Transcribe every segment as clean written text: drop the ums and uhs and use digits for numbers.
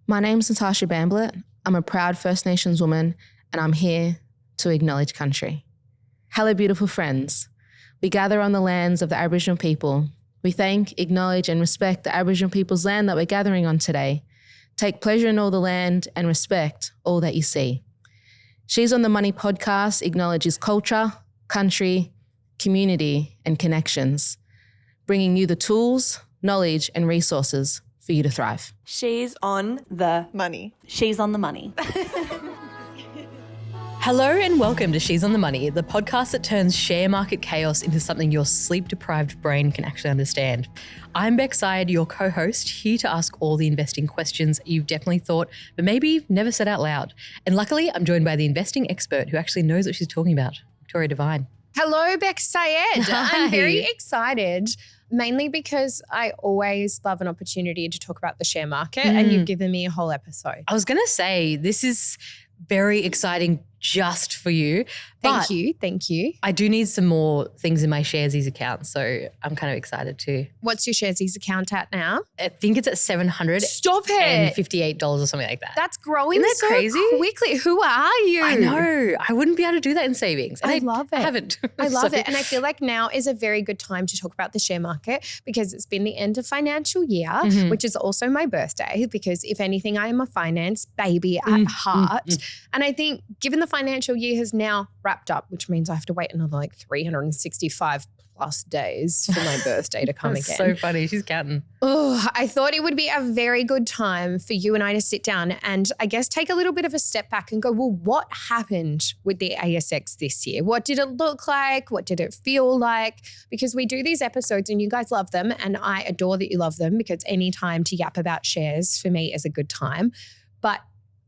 My name's Natasha Bamblett. I'm a proud First Nations woman and I'm here to acknowledge country. Hello, beautiful friends. We gather on the lands of the Aboriginal people. We thank, acknowledge and respect the Aboriginal people's land that we're gathering on today. Take pleasure in all the land and respect all that you see. She's on the Money podcast acknowledges culture, country, community and connections, bringing you the tools, knowledge and resources for you to thrive. She's on the Money. She's on the money. Hello and welcome to She's on the Money, the podcast that turns share market chaos into something your sleep-deprived brain can actually understand. I'm Beck Syed, your co-host, here to ask all the investing questions you've definitely thought, but maybe never said out loud. And luckily, I'm joined by the investing expert who actually knows what she's talking about, Victoria Devine. Hello, Beck Syed. Hi. I'm very excited, mainly because I always love an opportunity to talk about the share market and you've given me a whole episode. I was going to say, this is very exciting just for you. Thank you. I do need some more things in my Sharesies account, so I'm kind of excited too. What's your Sharesies account at now? I think it's at $758 Stop it. or something like that. That's growing Isn't that so crazy? quickly. Who are you? I know. I wouldn't be able to do that in savings. And I love it. I haven't. I love So- it. And I feel like now is a very good time to talk about the share market because it's been the end of financial year, which is also my birthday because if anything, I am a finance baby at heart. And I think given the financial year has now wrapped up, which means I have to wait another like 365 plus days for my birthday to come That's again. so funny. She's counting. Oh, I thought it would be a very good time for you and I to sit down and I guess take a little bit of a step back and go, well, what happened with the ASX this year? What did it look like? What did it feel like? Because we do these episodes and you guys love them and I adore that you love them because any time to yap about shares for me is a good time. But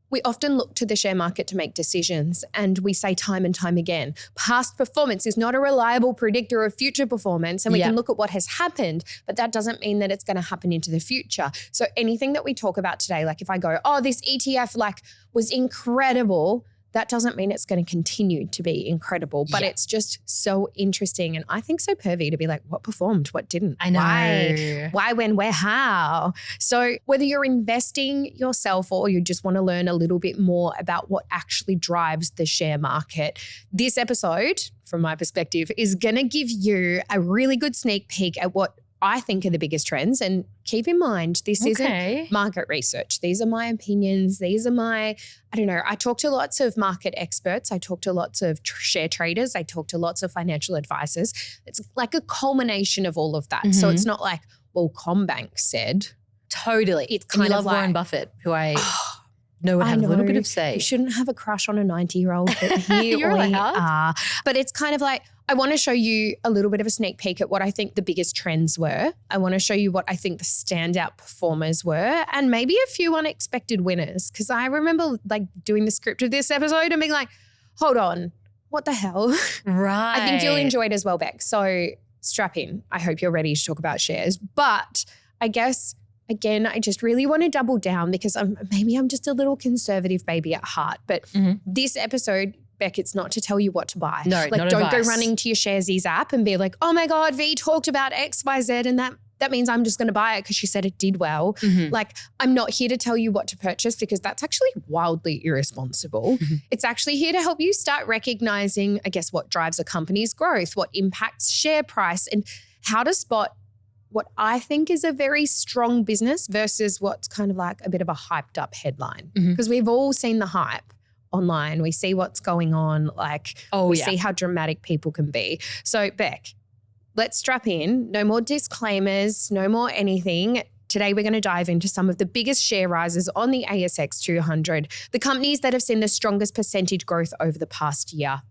we often look to the share market to make decisions and we say time and time again, past performance is not a reliable predictor of future performance and we can look at what has happened, but that doesn't mean that it's going to happen into the future. So anything that we talk about today, like if I go, oh, this ETF was incredible, that doesn't mean it's going to continue to be incredible, but it's just so interesting. And I think so pervy to be like, what performed, what didn't? I know. Why, when, where, how? So whether you're investing yourself or you just want to learn a little bit more about what actually drives the share market, this episode, from my perspective, is going to give you a really good sneak peek at what I think are the biggest trends. And keep in mind, this isn't market research. These are my opinions. These are I talk to lots of market experts. I talk to lots of share traders. I talk to lots of financial advisors. It's like a culmination of all of that. So it's not like, well, Combank said. Totally. It's kind of of Warren like, Buffett, who I know would have a little bit of say. You shouldn't have a crush on a 90-year-old, but here You're we allowed. are. But it's kind of like, I want to show you a little bit of a sneak peek at what I think the biggest trends were. I want to show you what I think the standout performers were and maybe a few unexpected winners. Because I remember like doing the script of this episode and being like, hold on, what the hell? Right. I think you'll enjoy it as well, Beck. So strap in. I hope you're ready to talk about shares. But I guess, again, I just really want to double down because maybe I'm just a little conservative baby at heart. But this episode, Beck, it's not to tell you what to buy. No, like not don't advice. go running to your Sharesies app and be like, oh my God, V talked about X, Y, Z and that means I'm just going to buy it because she said it did well. Like I'm not here to tell you what to purchase because that's actually wildly irresponsible. It's actually here to help you start recognizing, I guess, what drives a company's growth, what impacts share price and how to spot what I think is a very strong business versus what's kind of like a bit of a hyped up headline. Because we've all seen the hype online. We see what's going on. We see how dramatic people can be. So Beck, let's strap in. No more disclaimers, no more anything. Today we're going to dive into some of the biggest share rises on the ASX 200, the companies that have seen the strongest percentage growth over the past year.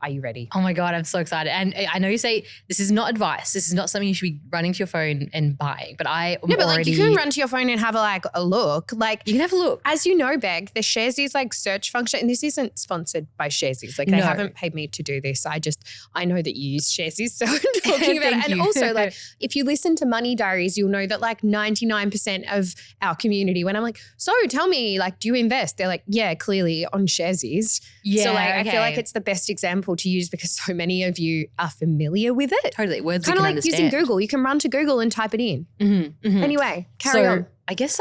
Are you ready? Oh my God, I'm so excited. And I know you say this is not advice. This is not something you should be running to your phone and buying. But I am already... you can run to your phone and have a look. You can have a look. As you know, Beck, the Sharesies search function, and this isn't sponsored by Sharesies. They haven't paid me to do this. I know that you use Sharesies, so I'm talking about it. And also, if you listen to Money Diaries, you'll know that 99% of our community, when I'm like, so tell me, do you invest? They're like, yeah, clearly on Sharesies. Yeah, so I feel like it's the best example to use because so many of you are familiar with it. Totally. Words kind we of can understand. using Google. You can run to Google and type it in. Anyway, carry on. I guess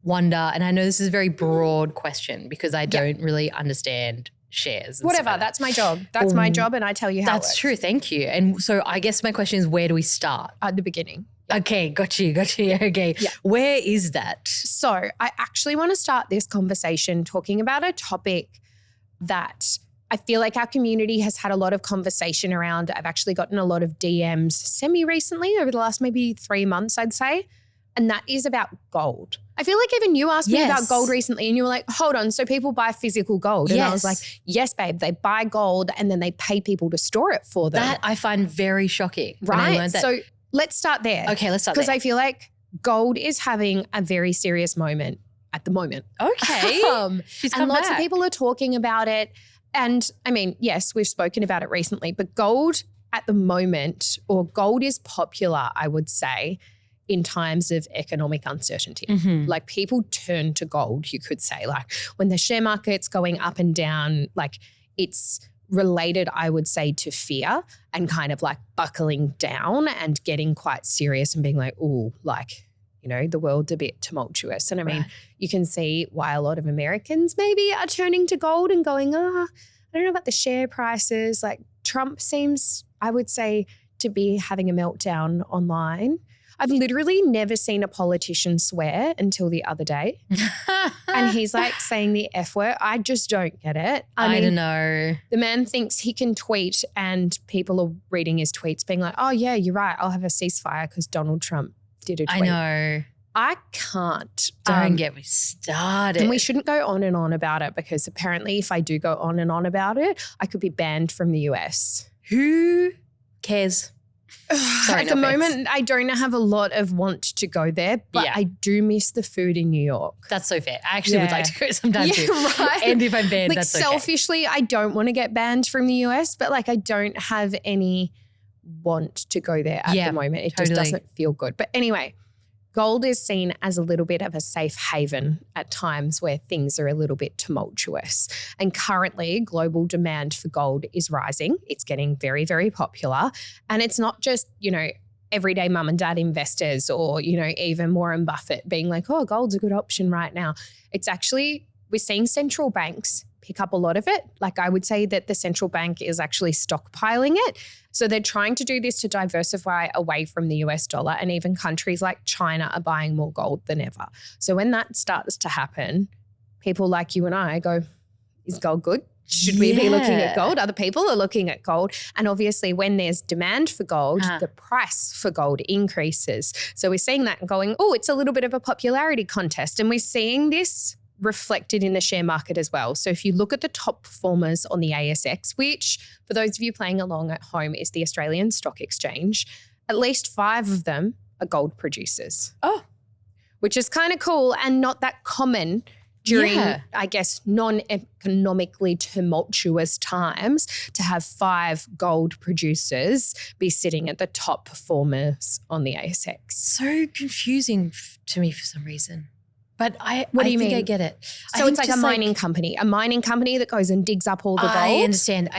wonder, and I know this is a very broad question because I don't really understand shares. And Whatever, stuff like that's my job. That's my job, and I tell you how it That's works. true. Thank you. And so I guess my question is, where do we start? At the beginning. Okay, got you. Okay. Yeah. Where is that? So I actually want to start this conversation talking about a topic that I feel like our community has had a lot of conversation around. I've actually gotten a lot of DMs semi-recently over the last maybe 3 months, I'd say, and that is about gold. I feel like even you asked me about gold recently and you were like, hold on, so people buy physical gold? And I was like, yes, babe, they buy gold and then they pay people to store it for them. That I find very shocking. When I Right? learned that. So let's start there. Okay, let's start there. Because I feel like gold is having a very serious moment at the moment. Okay. She's come and lots back. of people are talking about it. And I mean, yes, we've spoken about it recently, but gold at the moment, or gold is popular, I would say, in times of economic uncertainty. Mm-hmm. Like people turn to gold, you could say. Like when the share market's going up and down, like it's related, I would say, to fear and kind of like buckling down and getting quite serious and being like, ooh, like, you know, the world's a bit tumultuous. And I mean, you can see why a lot of Americans maybe are turning to gold and going, I don't know about the share prices. Like Trump seems, I would say, to be having a meltdown online. I've literally never seen a politician swear until the other day. And he's like saying the F word. I just don't get it. I mean, don't know. the man thinks he can tweet and people are reading his tweets being like, oh yeah, you're right. I'll have a ceasefire because Donald Trump did a tweet. I know. I can't. Don't get me started. And we shouldn't go on and on about it because apparently if I do go on and on about it, I could be banned from the US. Who cares? Sorry, At no the offense. moment, I don't have a lot of want to go there, but Yeah. I do miss the food in New York. That's so fair. I actually would Yeah. like to go sometime too. right. And if I'm banned, Like that's okay. selfishly, I don't want to get banned from the US, but like I don't have any want to go there at Yeah, the moment. It totally. just doesn't feel good. But anyway, gold is seen as a little bit of a safe haven at times where things are a little bit tumultuous. And currently, global demand for gold is rising. It's getting very, very popular. And it's not just, you know, everyday mum and dad investors or, you know, even Warren Buffett being like, oh, gold's a good option right now. It's actually, we're seeing central banks pick up a lot of it. Like I would say that the central bank is actually stockpiling it. So they're trying to do this to diversify away from the US dollar, and even countries like China are buying more gold than ever. So when that starts to happen, people like you and I go, is gold good? Should we be looking at gold? Other people are looking at gold. And obviously when there's demand for gold, the price for gold increases. So we're seeing that and going, oh, it's a little bit of a popularity contest. And we're seeing this reflected in the share market as well. So if you look at the top performers on the ASX, which for those of you playing along at home is the Australian Stock Exchange, at least 5 of them are gold producers. Oh. Which is kind of cool and not that common during, I guess, non-economically tumultuous times to have 5 gold producers be sitting at the top performers on the ASX. So confusing to me for some reason. But I What do you think mean? I get it. So it's like a mining company that goes and digs up all the gold. I understand.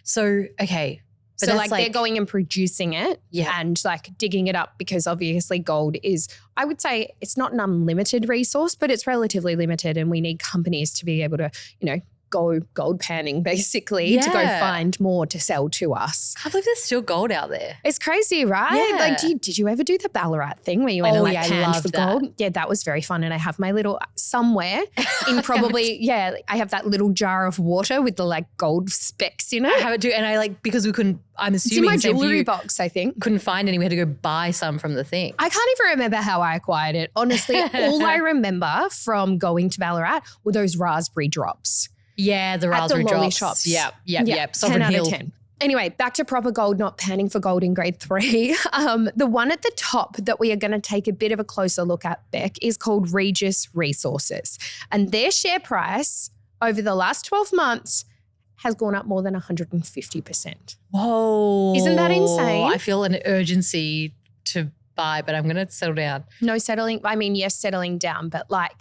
So, okay. But So that's like they're going and producing it and like digging it up because obviously gold is, I would say it's not an unlimited resource, but it's relatively limited and we need companies to be able to, you know, go gold panning basically to go find more to sell to us. I can't believe there's still gold out there. It's crazy, right? Yeah. Like did you ever do the Ballarat thing where you went and like I panned loved for that. gold? Yeah, that was very fun. And I have my little somewhere in probably, I have that little jar of water with the like gold specks in it. I have it too. And I like, because we couldn't, I'm It's in assuming my the same for jewelry you, box, I think. couldn't find any. We had to go buy some from the thing. I can't even remember how I acquired it. Honestly, all I remember from going to Ballarat were those raspberry drops. Yeah, the At the raspberry lolly drops. shops. Yep. Yeah, Sovereign 10 Hill. out of 10. Anyway, back to proper gold, not panning for gold in grade 3. The one at the top that we are going to take a bit of a closer look at, Beck, is called Regis Resources. And their share price over the last 12 months has gone up more than 150%. Whoa. Isn't that insane? I feel an urgency to buy, but I'm going to settle down. No settling. I mean, yes, settling down, but like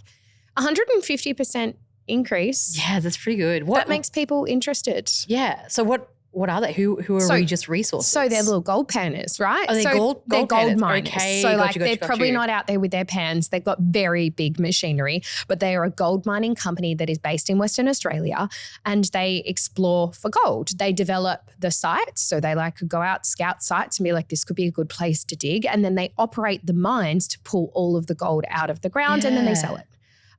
150% increase. Yeah, that's pretty good. That makes people interested. Yeah. So what What are they? Who are Regis Resources? So they're little gold panners, right? Are they so they're gold panners? miners. Okay, so gotcha, they're probably not out there with their pans. They've got very big machinery, but they are a gold mining company that is based in Western Australia, and they explore for gold. They develop the sites. So they go out, scout sites and be like, this could be a good place to dig. And then they operate the mines to pull all of the gold out of the ground and then they sell it.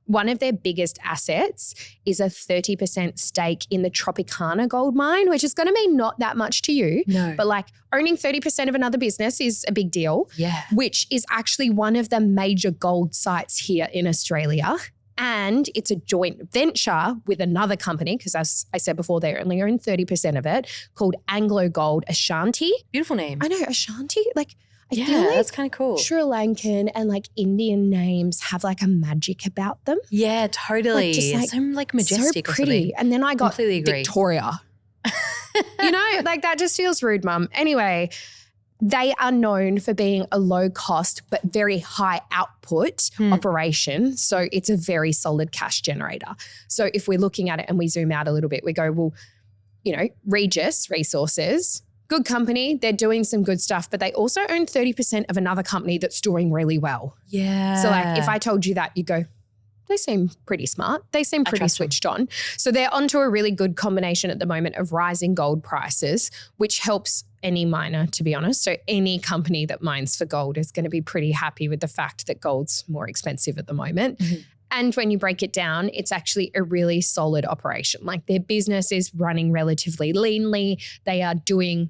One of their biggest assets is a 30% stake in the Tropicana gold mine, which is going to mean not that much to you. No. But owning 30% of another business is a big deal. Yeah. Which is actually one of the major gold sites here in Australia. And it's a joint venture with another company, because as I said before, they only own 30% of it, called Anglo Gold Ashanti. Beautiful name. I know, Ashanti. I feel Yeah, like that's kind of cool. Sri Lankan and Indian names have a magic about them. Yeah, totally. So majestic so or pretty. something. And then I got Completely agree. Victoria. That just feels rude, Mum. Anyway, they are known for being a low cost but very high output operation. So it's a very solid cash generator. So if we're looking at it and we zoom out a little bit, we go, well, Regis Resources, good company, they're doing some good stuff, but they also own 30% of another company that's doing really well. Yeah. So if I told you that, you go, they seem pretty smart. They seem pretty switched on. So they're onto a really good combination at the moment of rising gold prices, which helps any miner, to be honest. So any company that mines for gold is going to be pretty happy with the fact that gold's more expensive at the moment. Mm-hmm. And when you break it down, it's actually a really solid operation. Their business is running relatively leanly. They are doing,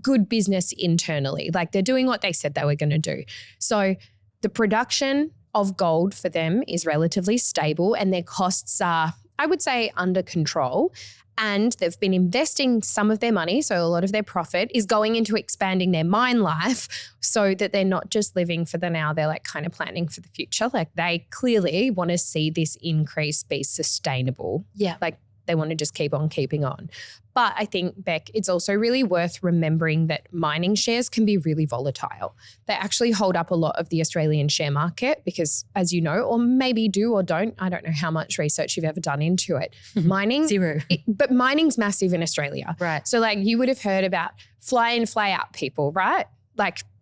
good business internally. They're doing what they said they were going to do. So the production of gold for them is relatively stable and their costs are, I would say, under control. And they've been investing some of their money, so a lot of their profit is going into expanding their mine life so that they're not just living for the now, they're kind of planning for the future. They clearly want to see this increase be sustainable. Yeah. They want to just keep on keeping on. But I think, Beck, it's also really worth remembering that mining shares can be really volatile. They actually hold up a lot of the Australian share market because, as you know, or maybe do or don't, I don't know how much research you've ever done into it. Mining. Zero. But mining's massive in Australia. Right. So you would have heard about fly in, fly out people, right?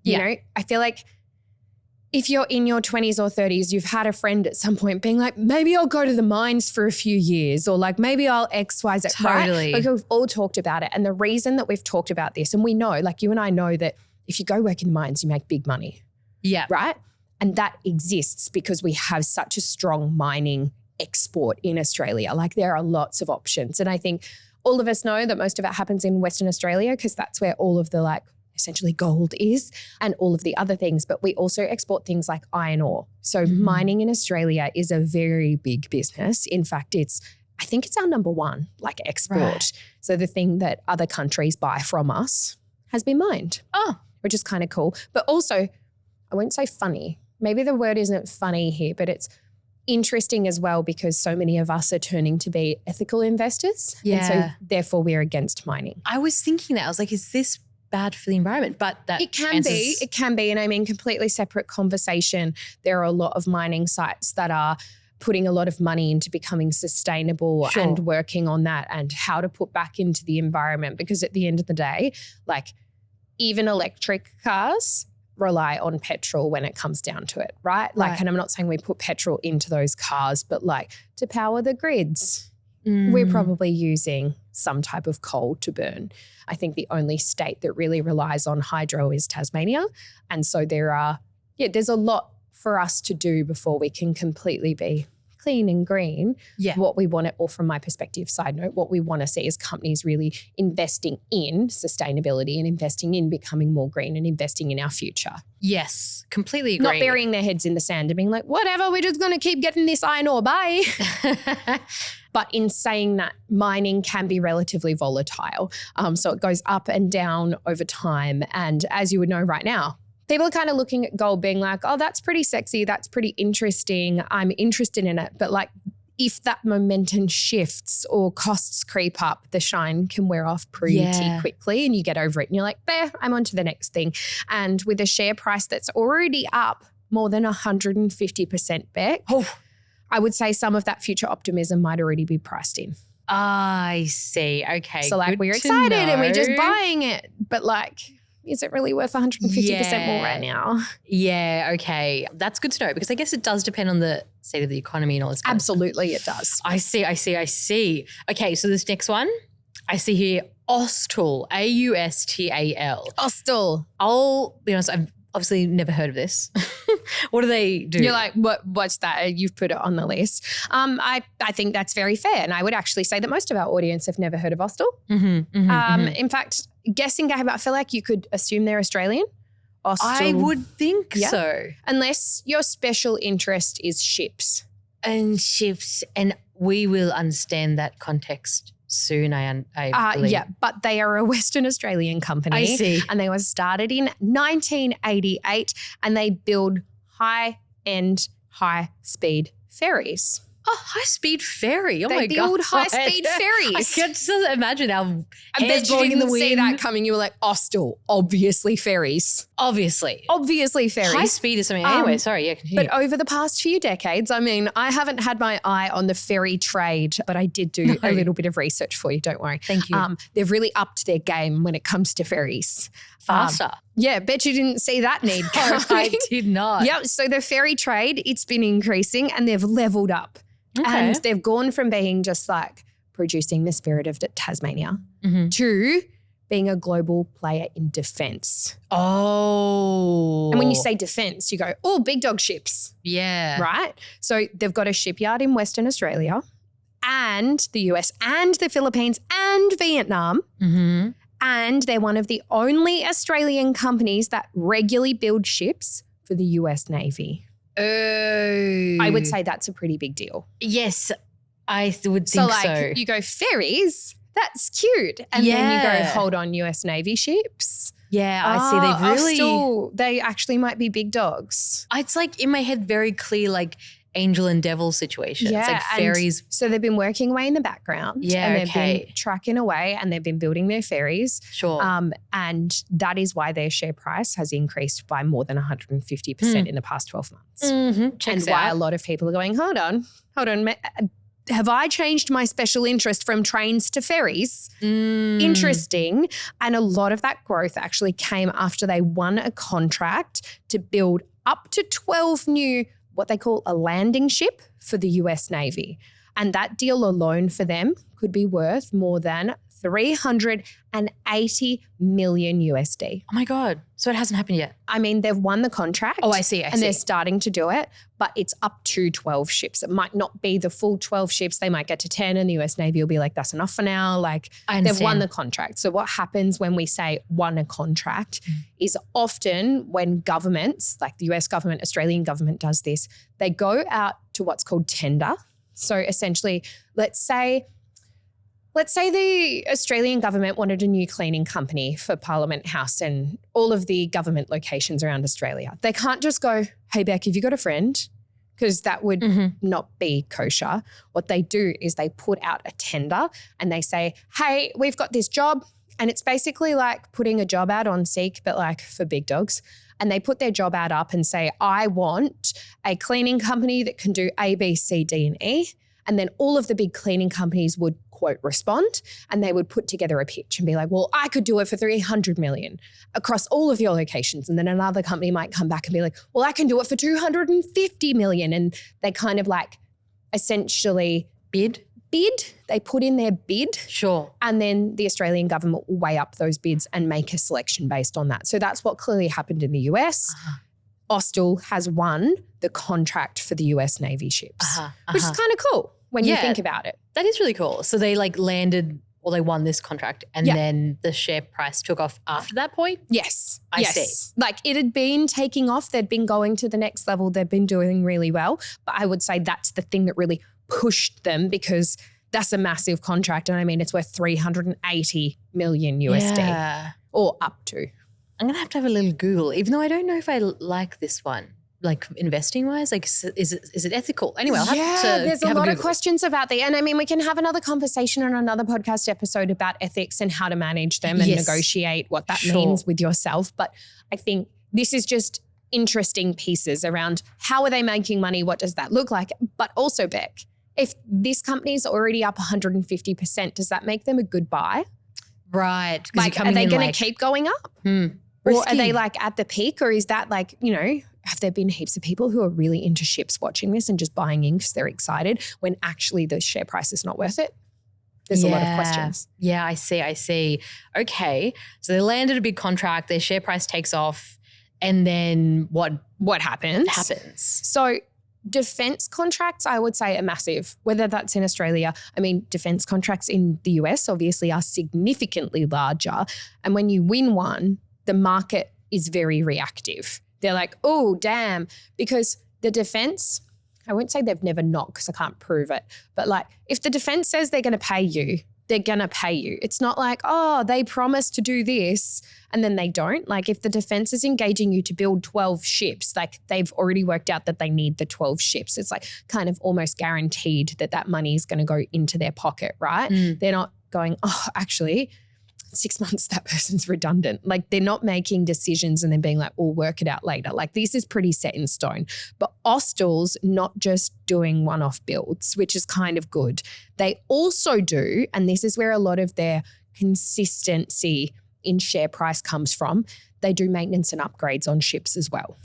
You know, I feel like if you're in your 20s or 30s, you've had a friend at some point being like, maybe I'll go to the mines for a few years or maybe I'll X, Y, Z. Totally. Right? We've all talked about it. And the reason that we've talked about this, and we know, you and I know that if you go work in the mines, you make big money. Yeah. Right? And that exists because we have such a strong mining export in Australia. There are lots of options. And I think all of us know that most of it happens in Western Australia because that's where all of the essentially gold is and all of the other things, but we also export things like iron ore. So mining in Australia is a very big business. In fact, I think it's our number one export. Right. So the thing that other countries buy from us has been mined. Oh, which is kind of cool. But also, I won't say funny. Maybe the word isn't funny here, but it's interesting as well because so many of us are turning to be ethical investors. Yeah. And so therefore we're against mining. I was thinking that. I was like, is this bad for the environment? But that it can be. And I mean, completely separate conversation. There are a lot of mining sites that are putting a lot of money into becoming sustainable and working on that and how to put back into the environment. Because at the end of the day, even electric cars rely on petrol when it comes down to it, right? And I'm not saying we put petrol into those cars, but to power the grids, we're probably using some type of coal to burn. I think the only state that really relies on hydro is Tasmania. And so there's a lot for us to do before we can completely be clean and green. Yeah. What we want it, or from my perspective, side note, what we want to see is companies really investing in sustainability and investing in becoming more green and investing in our future. Yes, completely agree. Not burying their heads in the sand and being like, whatever, we're just going to keep getting this iron ore, bye. But in saying that, mining can be relatively volatile. So it goes up and down over time. And as you would know right now, people are kind of looking at gold being like, oh, that's pretty sexy. That's pretty interesting. I'm interested in it. But if that momentum shifts or costs creep up, the shine can wear off pretty quickly and you get over it and you're like, there, I'm on to the next thing. And with a share price that's already up more than 150%, Beck, I would say some of that future optimism might already be priced in. I see. Okay. So like good we're to excited and we're just know. buying it. But like, is it really worth 150% more right now? Yeah, okay. That's good to know because I guess it does depend on the state of the economy and all this kind of stuff. Absolutely it does. I see. Okay, so this next one, I see here Austal, Austal. Hostel. I'll be honest, I've obviously never heard of this. What do they do? You're like, what's that? You've put it on the list. I think that's very fair. And I would actually say that most of our audience have never heard of Austal. In fact, guessing game, I feel like you could assume they're Australian. Austal. I would think Yeah. so. Unless your special interest is ships. And ships, and we will understand that context soon, I believe. Yeah, but they are a Western Australian company. I see. And they were started in 1988 and they build high-end, high-speed ferries. Oh, high-speed ferry. Oh, They my God. build high-speed ferries. I can just imagine our I bet hands you blowing in the didn't wind. see that coming. You were like, Austal, obviously ferries. Obviously. Obviously ferries. High speed is something. Anyway, sorry. Yeah, continue. But over the past few decades, I mean, I haven't had my eye on the ferry trade, but I did do a little bit of research for you. Don't worry. Thank you. They've really upped their game when it comes to ferries. Faster. Yeah, bet you didn't see that need No, coming. I did not. Yep. So the ferry trade, it's been increasing and they've leveled up. Okay. And they've gone from being just like producing the spirit of Tasmania Mm-hmm. to being a global player in defense. Oh. And when you say defense, you go, oh, big dog ships, yeah. right? So they've got a shipyard in Western Australia and the US and the Philippines and Vietnam. Mm-hmm. And they're one of the only Australian companies that regularly build ships for the US Navy. Oh. I would say that's a pretty big deal. Yes, I would think So so. like you go ferries, that's cute. And then you Yeah. go, hold on, US Navy ships. Yeah, I see. They've really. They actually might be big dogs. It's like in my head very clear, like angel and devil situation. It's like and fairies. So they've been working away in the background. Yeah, and they've okay. been trucking away and they've been building their ferries. Sure. And that is why their share price has increased by more than 150% in the past 12 months. Mm-hmm. Checks And why out. a lot of people are going, hold on. Have I changed my special interest from trains to ferries? Interesting. And a lot of that growth actually came after they won a contract to build up to 12 new, what they call a landing ship for the US Navy. And that deal alone for them could be worth more than 380 million USD. Oh my God. So it hasn't happened yet. I mean, they've won the contract. Oh, I see. And they're starting to do it, but it's up to 12 ships. It might not be the full 12 ships. They might get to 10 and the US Navy will be like, that's enough for now. Like I they've won understand. the contract. So what happens when we say won a contract is often when governments, like the US government, Australian government does this, they go out to what's called tender. So essentially, let's say the Australian government wanted a new cleaning company for Parliament House and all of the government locations around Australia. They can't just go, hey, Beck, have you got a friend? Because that would not be kosher. What they do is they put out a tender and they say, hey, we've got this job. And it's basically like putting a job ad on Seek, but like for big dogs. And they put their job ad up and say, I want a cleaning company that can do A, B, C, D, and E. And then all of the big cleaning companies would, quote, respond, and they would put together a pitch and be like, well, I could do it for 300 million across all of your locations. And then another company might come back and be like, well, I can do it for 250 million. And they kind of like essentially bid. They put in their bid. Sure. And then the Australian government will weigh up those bids and make a selection based on that. So that's what clearly happened in the US. Austal has won the contract for the US Navy ships, which is kind of cool when you think about it. That is really cool. So they like landed or they won this contract and then the share price took off after that point? Yes. I see. Like it had been taking off. They'd been going to the next level. They'd been doing really well. But I would say that's the thing that really pushed them because that's a massive contract. And I mean, it's worth 380 million USD or up to. I'm going to have a little Google, even though I don't know if I like this one, like investing wise. Like, is it ethical? Anyway, I'll have to there's a have lot of Google. questions about that. And I mean, we can have another conversation on another podcast episode about ethics and how to manage them and negotiate what that means with yourself. But I think this is just interesting pieces around how are they making money? What does that look like? But also, Beck, if this company is already up 150%, does that make them a good buy? Right. Like, are they going to keep going up? Or are they like at the peak, or is that like, you know, have there been heaps of people who are really into ships watching this and just buying in because they're excited when actually the share price is not worth it? There's a lot of questions. Yeah, I see. Okay. So they landed a big contract, their share price takes off, and then what happens? So defense contracts, I would say, are massive, whether that's in Australia. I mean, defense contracts in the US obviously are significantly larger. And when you win one, the market is very reactive. They're like, oh, damn, because the defense, I won't say they've never not because I can't prove it, but like if the defense says they're going to pay you, they're going to pay you. It's not like, oh, they promised to do this and then they don't. Like if the defense is engaging you to build 12 ships, like they've already worked out that they need the 12 ships. It's like kind of almost guaranteed that that money is going to go into their pocket, right? They're not going, oh, actually 6 months that person's redundant. Like they're not making decisions and then being like, we'll work it out later. Like this is pretty set in stone. But Austal's not just doing one-off builds, which is kind of good. They also do, and this is where a lot of their consistency in share price comes from, they do maintenance and upgrades on ships as well.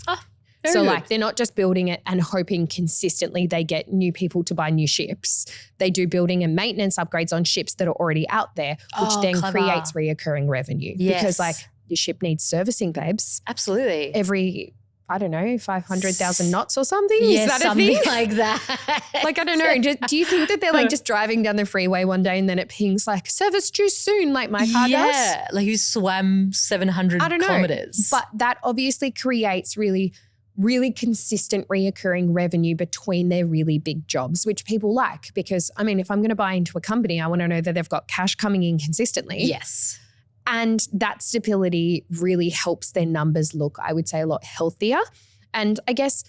So like they're not just building it and hoping consistently they get new people to buy new ships. They do building and maintenance upgrades on ships that are already out there, which then creates reoccurring revenue. Yes. Because like your ship needs servicing, babes. Absolutely. Every, I don't know, 500,000 knots or something? Yes, is that something a thing? like that. Like, I don't know. Do you think that they're like just driving down the freeway one day and then it pings like service due soon like my car does? Yeah, like you swam 700 kilometers. But that obviously creates really consistent reoccurring revenue between their really big jobs, which people like because, I mean, if I'm going to buy into a company, I want to know that they've got cash coming in consistently. Yes. And that stability really helps their numbers look, I would say, a lot healthier. And I guess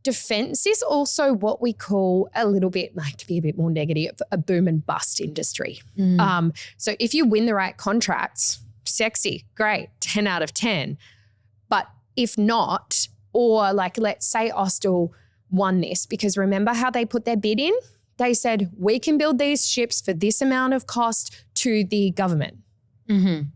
defense is also what we call a little bit, like to be a bit more negative, a boom and bust industry. So if you win the right contracts, sexy, great, 10 out of 10. But if not, or like let's say Austal won this because remember how they put their bid in? They said, we can build these ships for this amount of cost to the government.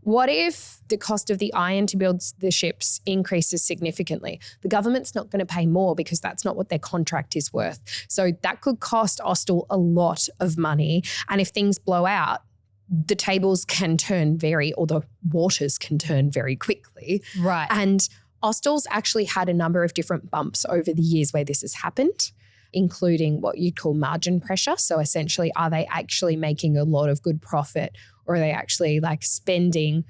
What if the cost of the iron to build the ships increases significantly? The government's not going to pay more because that's not what their contract is worth. So that could cost Austal a lot of money. And if things blow out, the tables can turn or the waters can turn very quickly. Right. And Austal's actually had a number of different bumps over the years where this has happened, including what you'd call margin pressure. So essentially, are they actually making a lot of good profit or are they actually like spending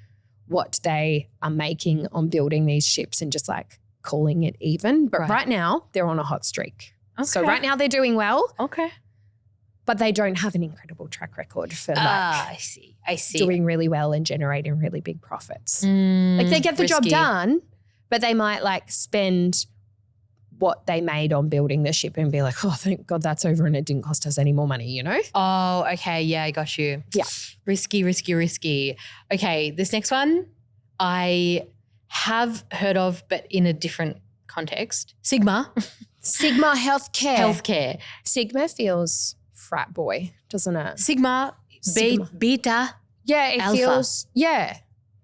what they are making on building these ships and just like calling it even? But right now, they're on a hot streak. Okay. So right now they're doing well. Okay. But they don't have an incredible track record for like I see. doing really well and generating really big profits. Like they get the job done, but they might like spend what they made on building the ship and be like, oh, thank God that's over and it didn't cost us any more money, you know? Oh, okay. Yeah, I got you. Yeah. Risky. Okay, this next one I have heard of, but in a different context. Sigma Healthcare. Sigma feels frat boy, doesn't it? Sigma. Beta. Yeah, it Alpha. feels, yeah.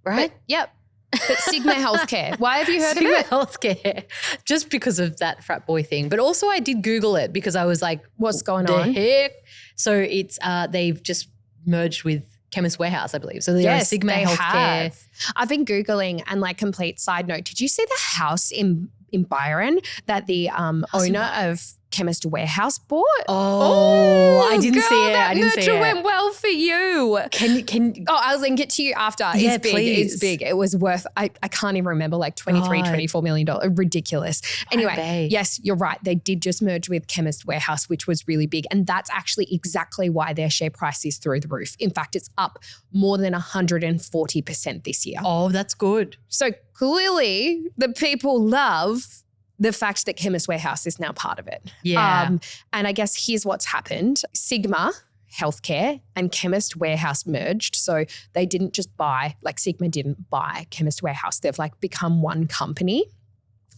Right? Yep. But Sigma Healthcare. Why have you heard Sigma of it? Healthcare. Just because of that frat boy thing. But also I did Google it because I was like, what's going the on? Heck? So it's they've just merged with Chemist Warehouse, I believe. So they're Sigma they Healthcare. have. I've been Googling and like complete side note. Did you see the house in Byron that the owner of Chemist Warehouse bought? Oh, I didn't girl, see it. That I didn't see merger it. went well for you. Can I'll link it to you after. Yeah, it's big. please. It's big. It was worth, I can't even remember, like $24 million. Ridiculous. Anyway, yes, you're right. They did just merge with Chemist Warehouse, which was really big. And that's actually exactly why their share price is through the roof. In fact, it's up more than 140% this year. Oh, that's good. So clearly the people love the fact that Chemist Warehouse is now part of it. Yeah. And I guess here's what's happened. Sigma Healthcare and Chemist Warehouse merged. So they didn't just buy, like Sigma didn't buy Chemist Warehouse. They've like become one company.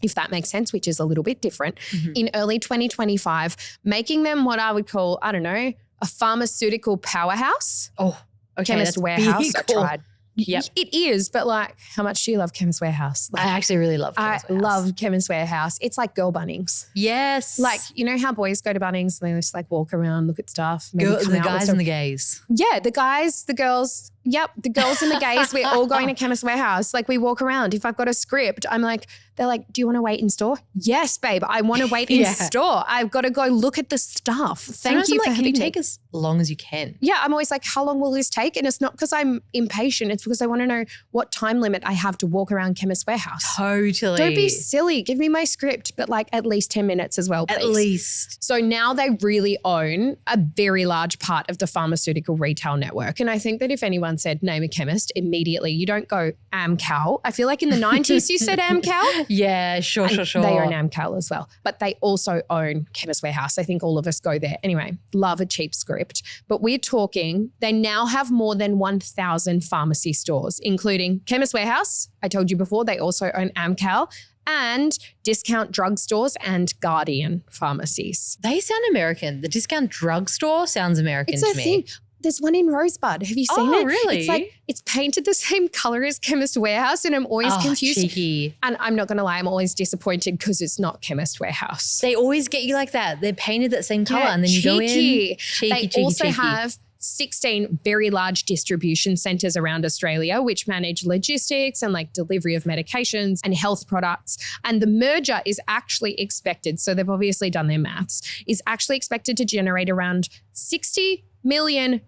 if that makes sense, which is a little bit different, in early 2025, making them what I would call, I don't know, a pharmaceutical powerhouse. Oh, okay. Chemist that's Warehouse. big. I tried. Yep. It is, but like, how much do you love Chemist Warehouse? Like, I actually really love Chemist Warehouse. love Chemist Warehouse. It's like girl Bunnings. Yes. Like, you know how boys go to Bunnings and they just like walk around, look at stuff. maybe come the out with guys some- and the gays. Yeah, the guys, the girls. Yep, the girls and the gays, we're all going to Chemist Warehouse. Like we walk around. If I've got a script, I'm like, they're like, do you want to wait in store? Yes, babe, I want to wait in store. I've got to go look at the stuff. Thank you for having me. Can you take as long as you can? Yeah, I'm always like, how long will this take? And it's not because I'm impatient. It's because I want to know what time limit I have to walk around Chemist Warehouse. Totally. Don't be silly. Give me my script, but like at least 10 minutes as well, please. At least. So now they really own a very large part of the pharmaceutical retail network. And I think that if anyone said name a chemist, immediately you don't go Amcal. I feel like in the 90s you said Amcal. Yeah, sure. They own Amcal as well. But they also own Chemist Warehouse. I think all of us go there. Anyway, love a cheap script. But we're talking, they now have more than 1,000 pharmacy stores, including Chemist Warehouse. I told you before, they also own Amcal and discount drugstores and Guardian pharmacies. They sound American. The discount drugstore sounds American It's to a me. thing. There's one in Rosebud. Have you seen it? Really? It's like, it's painted the same color as Chemist Warehouse and I'm always confused. Cheeky. And I'm not going to lie, I'm always disappointed because it's not Chemist Warehouse. They always get you like that. They're painted that same color and then you go in. They also have 16 very large distribution centers around Australia, which manage logistics and like delivery of medications and health products. And the merger is actually expected, so they've obviously done their maths, is actually expected to generate around $60 million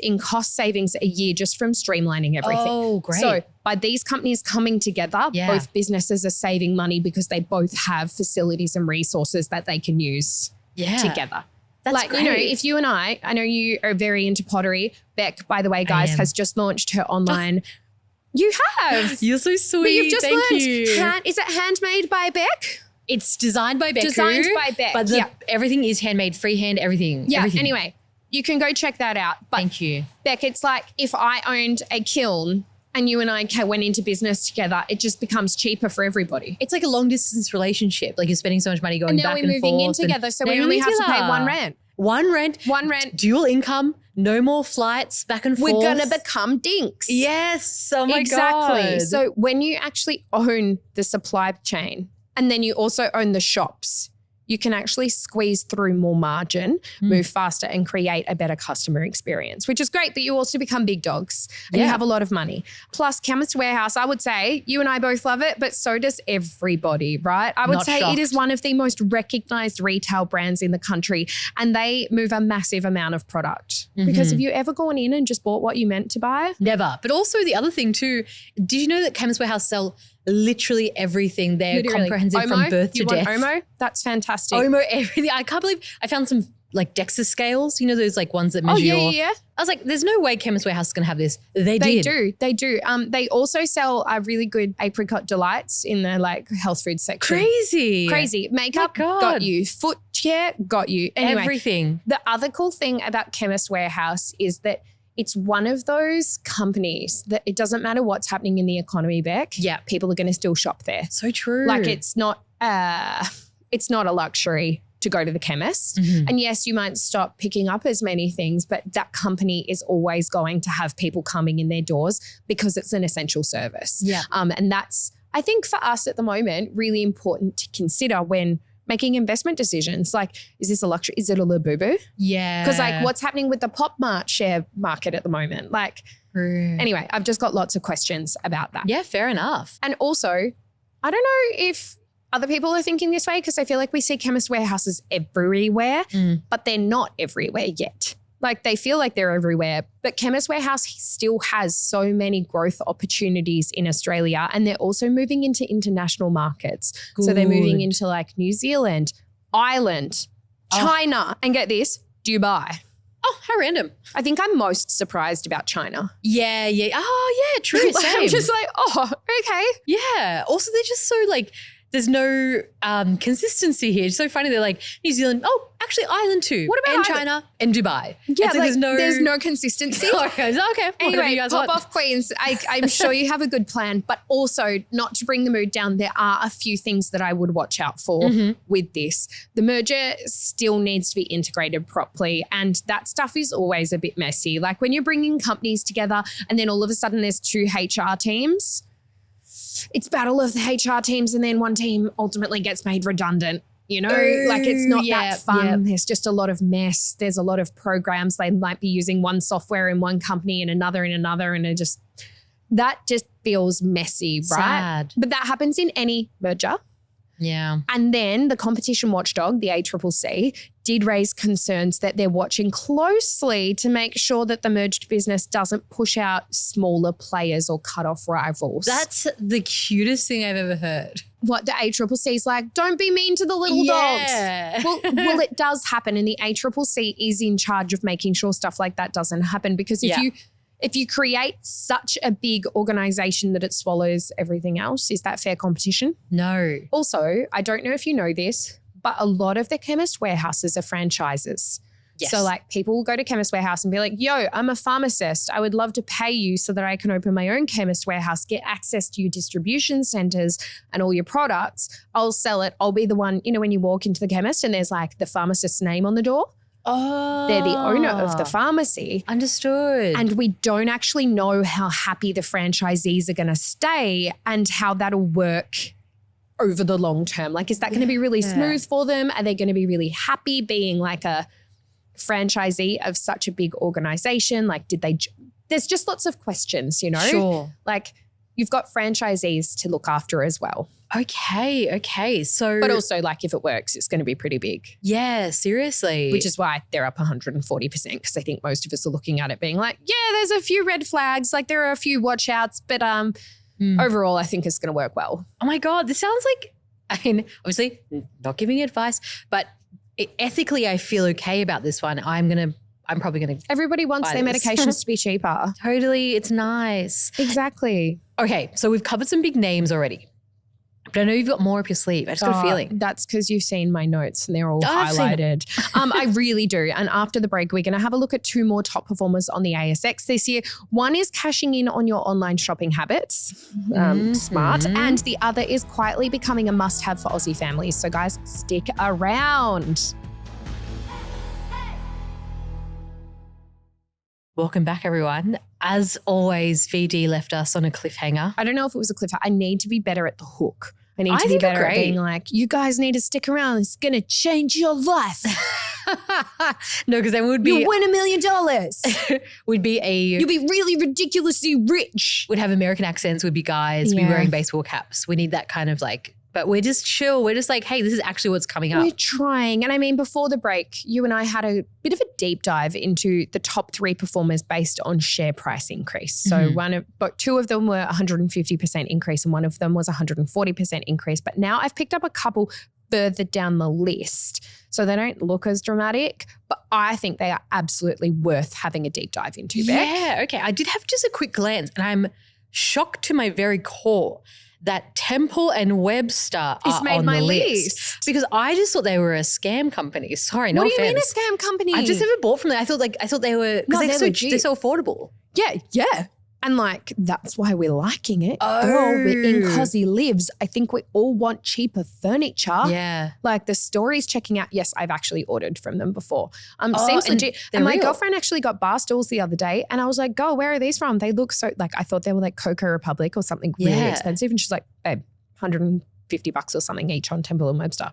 in cost savings a year just from streamlining everything. Oh, great. So by these companies coming together, both businesses are saving money because they both have facilities and resources that they can use together. That's like, great. you know, if you and I know you are very into pottery. Beck, by the way, guys, has just launched her online. You have. You're so sweet. But you've just Thank learned. you. Is it handmade by Beck? It's designed by Beck. Designed by Beck, But everything is handmade, freehand, everything. Yeah, everything. anyway, you can go check that out. But Thank you. Beck, it's like if I owned a kiln and you and I went into business together, it just becomes cheaper for everybody. It's like a long distance relationship. Like you're spending so much money going And now back we're and moving in forth. together, so Now we you're only living have to pay together. one rent. One rent. One rent. Dual income. No more flights back and forth. We're going to become dinks. Yes. Oh my Exactly. God. So when you actually own the supply chain and then you also own the shops, you can actually squeeze through more margin, move faster and create a better customer experience, which is great. But you also become big dogs and you have a lot of money. Plus Chemist Warehouse, I would say you and I both love it, but so does everybody, right? I would Not say shocked. it is one of the most recognized retail brands in the country and they move a massive amount of product. Because have you ever gone in and just bought what you meant to buy? Never. But also the other thing too, did you know that Chemist Warehouse sell literally everything? They're Literally. comprehensive from Omo? birth to You death. want Omo? That's fantastic. Omo, everything. I can't believe I found some like DEXA scales, you know, those like ones that measure your. yeah. I was like, there's no way Chemist Warehouse is going to have this. They They did. do. They also sell really good apricot delights in the like health food section. Crazy. Makeup God. got you. Foot care got you. Anyway, Everything. the other cool thing about Chemist Warehouse is that it's one of those companies that it doesn't matter what's happening in the economy, Beck. Yeah. People are going to still shop there. So true. Like it's not a luxury to go to the chemist. And yes, you might stop picking up as many things, but that company is always going to have people coming in their doors because it's an essential service. Yeah. And that's, I think for us at the moment, really important to consider when making investment decisions. Like, is this a luxury? Is it a Labubu? Yeah. Because like what's happening with the Pop Mart share market at the moment? Like, anyway, I've just got lots of questions about that. Yeah, fair enough. And also, I don't know if other people are thinking this way because I feel like we see Chemist Warehouses everywhere, but they're not everywhere yet. Like they feel like they're everywhere, but Chemist Warehouse still has so many growth opportunities in Australia and they're also moving into international markets. So they're moving into like New Zealand, Ireland, China, and get this, Dubai. Oh, how random. I think I'm most surprised about China. Yeah. Oh, yeah, true. Same. I'm just like, oh, okay. Yeah. Also, they're just so like, there's no consistency here. It's so funny. They're like New Zealand. Oh, actually Ireland too. What about and China and Dubai? Yeah, It's like, there's no consistency. Okay, whatever Anyway, you guys pop want. off queens. I'm sure you have a good plan, but also not to bring the mood down, there are a few things that I would watch out for with this. The merger still needs to be integrated properly, and that stuff is always a bit messy. Like when you're bringing companies together and then all of a sudden there's 2 HR teams, it's battle of the HR teams and then one team ultimately gets made redundant. You know, like it's not that fun. Yep. There's just a lot of mess. There's a lot of programs. They might be using one software in one company and another in another. And that just feels messy, right? Sad. But that happens in any merger. Yeah. And then the competition watchdog, the ACCC, did raise concerns that they're watching closely to make sure that the merged business doesn't push out smaller players or cut off rivals. That's the cutest thing I've ever heard. What the ACCC is like, don't be mean to the little dogs. Well, it does happen, and the ACCC is in charge of making sure stuff like that doesn't happen, because if you create such a big organisation that it swallows everything else, is that fair competition? No. Also, I don't know if you know this, but a lot of the Chemist Warehouses are franchises. Yes. So like people will go to Chemist Warehouse and be like, yo, I'm a pharmacist. I would love to pay you so that I can open my own Chemist Warehouse, get access to your distribution centres and all your products. I'll sell it. I'll be the one, you know, when you walk into the chemist and there's like the pharmacist's name on the door. Oh. They're the owner of the pharmacy. Understood. And we don't actually know how happy the franchisees are going to stay and how that'll work over the long term. Like, is that going to be really smooth for them? Are they going to be really happy being like a franchisee of such a big organization? Like, there's just lots of questions, you know? Sure. Like, you've got franchisees to look after as well. Okay. So, But also, like, if it works, it's going to be pretty big. yeah, seriously. Which is why they're up 140%, because I think most of us are looking at it being like, yeah, there's a few red flags, like there are a few watch outs, but overall I think it's going to work well. Oh my God, this sounds like, I mean, obviously not giving advice, but ethically I feel okay about this one. I'm probably going to. Everybody wants their medications to be cheaper. Totally, it's nice. Exactly. Okay, so we've covered some big names already. But I know you've got more up your sleeve. I just got a feeling. That's because you've seen my notes and they're all I've seen highlighted. I really do. And after the break, we're going to have a look at 2 more top performers on the ASX this year. One is cashing in on your online shopping habits, smart. And the other is quietly becoming a must-have for Aussie families. So guys, stick around. Welcome back, everyone. As always, VD left us on a cliffhanger. I don't know if it was a cliffhanger. I need to be better at the hook. I need to be think you're better at great. being like, you guys need to stick around. It's going to change your life. No, because then we'd You'll be win $1 million. we'd be You'll be really ridiculously rich. we'd have American accents, we'd be guys, we'd be wearing baseball caps. We need that kind of like, but we're just chill. We're just like, hey, this is actually what's coming up. We're trying. And I mean, before the break, you and I had a bit of a deep dive into the top 3 performers based on share price increase. So but 2 of them were 150% increase and one of them was 140% increase. But now I've picked up a couple further down the list. So they don't look as dramatic, but I think they are absolutely worth having a deep dive into, Beck. Yeah, okay. I did have just a quick glance and I'm shocked to my very core that Temple and Webster are made on my the list. because I just thought they were a scam company. Sorry, no What do you offense. mean a scam company? I've just never bought from them. I thought they were No, because they're they're so affordable. Yeah. And like, that's why we're liking it. Girl, we're in Cozzy Lives. I think we all want cheaper furniture. Yeah. Like the story's checking out. Yes, I've actually ordered from them before. Seems and legit. they're And my real. girlfriend actually got bar stools the other day and I was like, girl, where are these from? They look so, like, I thought they were like Coco Republic or something really Yeah. expensive. And she's like, babe, $150 or something each on Temple and Webster.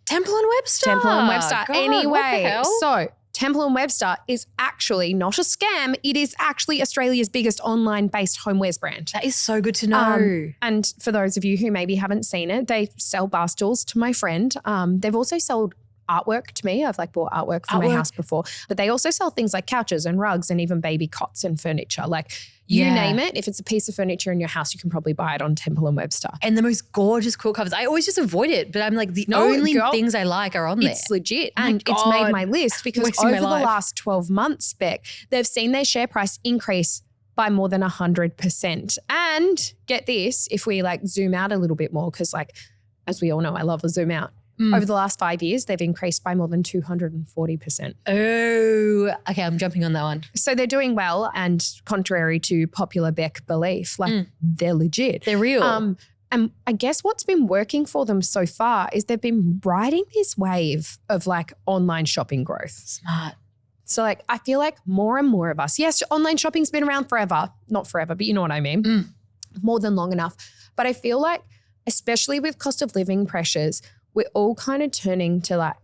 Temple and Webster. Temple and Webster. God, what the Anyway, hell? so Temple and Webster is actually not a scam. It is actually Australia's biggest online-based homewares brand. That is so good to know. And for those of you who maybe haven't seen it, they sell bar stools to my friend. They've also sold artwork to me. I've like bought artwork for my house before, but they also sell things like couches and rugs and even baby cots and furniture. Like you name it, if it's a piece of furniture in your house, you can probably buy it on Temple and Webster. And the most gorgeous quilt covers. I always just avoid it, but I'm like the only things I like are on there. It's legit. Oh my And it's made God. my list because Wasting my over the life. last 12 months, Beck, they've seen their share price increase by more than 100%. And get this, if we like zoom out a little bit more, because like as we all know, I love a zoom out. Over the last 5 years, they've increased by more than 240%. Oh, okay. I'm jumping on that one. So they're doing well, and contrary to popular Beck belief, like they're legit. They're real. And I guess what's been working for them so far is they've been riding this wave of like online shopping growth. Smart. So like I feel like more and more of us, yes, online shopping's been around forever, not forever, but you know what I mean, more than long enough. But I feel like especially with cost of living pressures, we're all kind of turning to like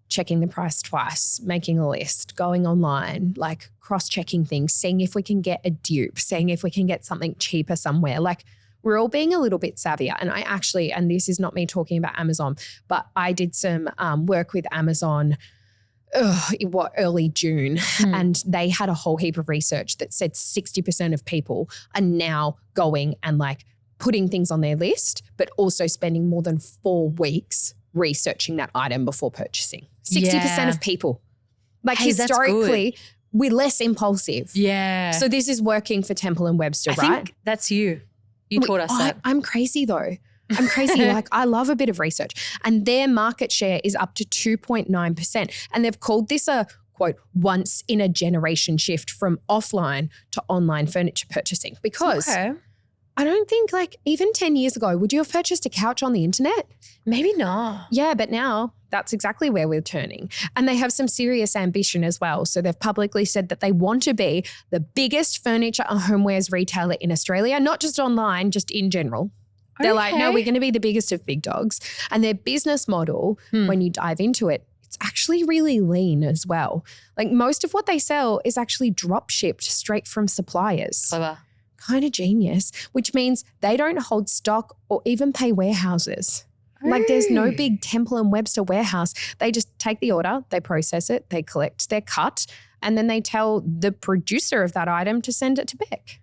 checking the price twice, making a list, going online, like cross-checking things, seeing if we can get a dupe, seeing if we can get something cheaper somewhere. Like we're all being a little bit savvier. And I actually, and this is not me talking about Amazon, but I did some work with Amazon early June, and they had a whole heap of research that said 60% of people are now going and like putting things on their list, but also spending more than 4 weeks researching that item before purchasing. 60% of people. Like historically, we're less impulsive. Yeah. So this is working for Temple and Webster, I right? think that's you. You taught us that. I'm crazy though. I'm crazy. Like I love a bit of research, and their market share is up to 2.9%. And they've called this a quote, once in a generation shift from offline to online furniture purchasing, because I don't think like even 10 years ago, would you have purchased a couch on the internet? Maybe not. Yeah, but now that's exactly where we're turning. And they have some serious ambition as well. So they've publicly said that they want to be the biggest furniture and homewares retailer in Australia, not just online, just in general. They're like, no, we're going to be the biggest of big dogs. And their business model, when you dive into it, it's actually really lean as well. Like most of what they sell is actually drop shipped straight from suppliers. Clever. Kind of genius, which means they don't hold stock or even pay warehouses. Like there's no big Temple and Webster warehouse. They just take the order, they process it, they collect their cut, and then they tell the producer of that item to send it to Beck.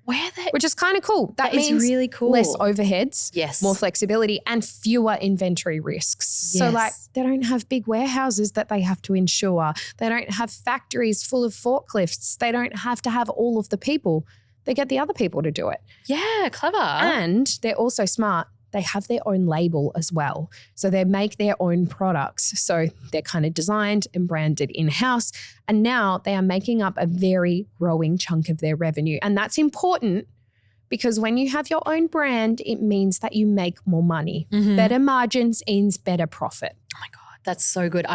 Which is kind of cool. That means is really cool. Less overheads, yes, more flexibility, and fewer inventory risks. Yes. So like they don't have big warehouses that they have to insure. They don't have factories full of forklifts. They don't have to have all of the people. They get the other people to do it. Yeah, clever. And they're also smart. They have their own label as well. So they make their own products. So they're kind of designed and branded in-house. And now they are making up a very growing chunk of their revenue. And that's important because when you have your own brand, it means that you make more money. Better margins means better profit. Oh my God, that's so good.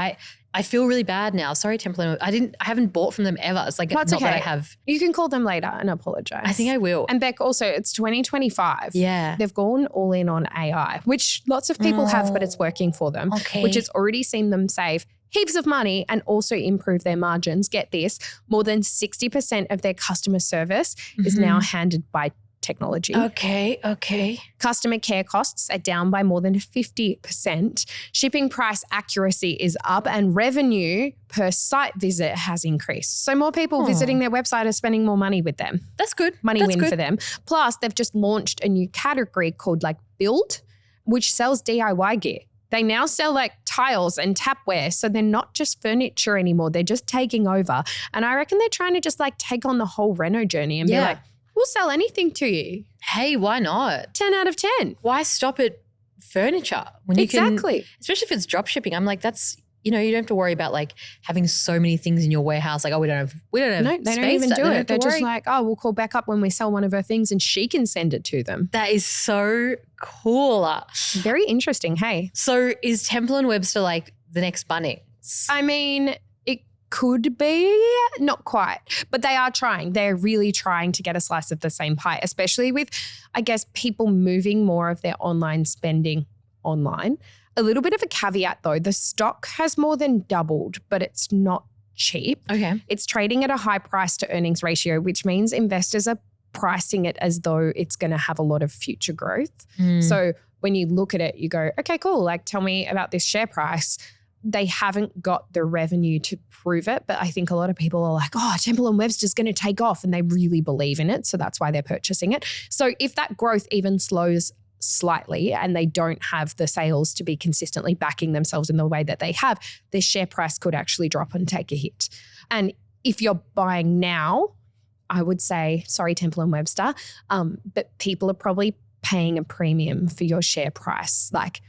I feel really bad now. Sorry, Temple. I haven't bought from them ever. It's like That's not okay. that I have. You can call them later and apologize. I think I will. And Beck, also, it's 2025. Yeah. They've gone all in on AI, which lots of people have, but it's working for them. Okay. Which has already seen them save heaps of money and also improve their margins. Get this, more than 60% of their customer service is now handled by technology. Okay. Customer care costs are down by more than 50%. Shipping price accuracy is up, and revenue per site visit has increased. So more people visiting their website are spending more money with them. That's good. Money win for them. Plus, they've just launched a new category called like Build, which sells DIY gear. They now sell like tiles and tapware. So they're not just furniture anymore. They're just taking over. And I reckon they're trying to just like take on the whole reno journey and be like, we'll sell anything to you. Hey, why not? 10 out of 10. Why stop at furniture when you can, especially if it's drop shipping? I'm like, that's, you don't have to worry about like having so many things in your warehouse. Like, we don't have No, they don't even do it. They're just worry. like, oh, we'll call back up when we sell one of her things and she can send it to them. That is so cool. Very interesting. Hey. So is Temple and Webster like the next Bunnings? I mean, it could be, not quite, but they are trying. They're really trying to get a slice of the same pie, especially with, I guess, people moving more of their online spending online. A little bit of a caveat though, the stock has more than doubled, but it's not cheap. Okay. It's trading at a high price to earnings ratio, which means investors are pricing it as though it's going to have a lot of future growth. So when you look at it, you go, okay, cool. Like, tell me about this share price. They haven't got the revenue to prove it, but I think a lot of people are like, oh, Temple and Webster's going to take off, and they really believe in it. So that's why they're purchasing it. So if that growth even slows slightly and they don't have the sales to be consistently backing themselves in the way that they have, their share price could actually drop and take a hit. And if you're buying now, I would say, sorry, Temple and Webster, but people are probably paying a premium for your share price. Like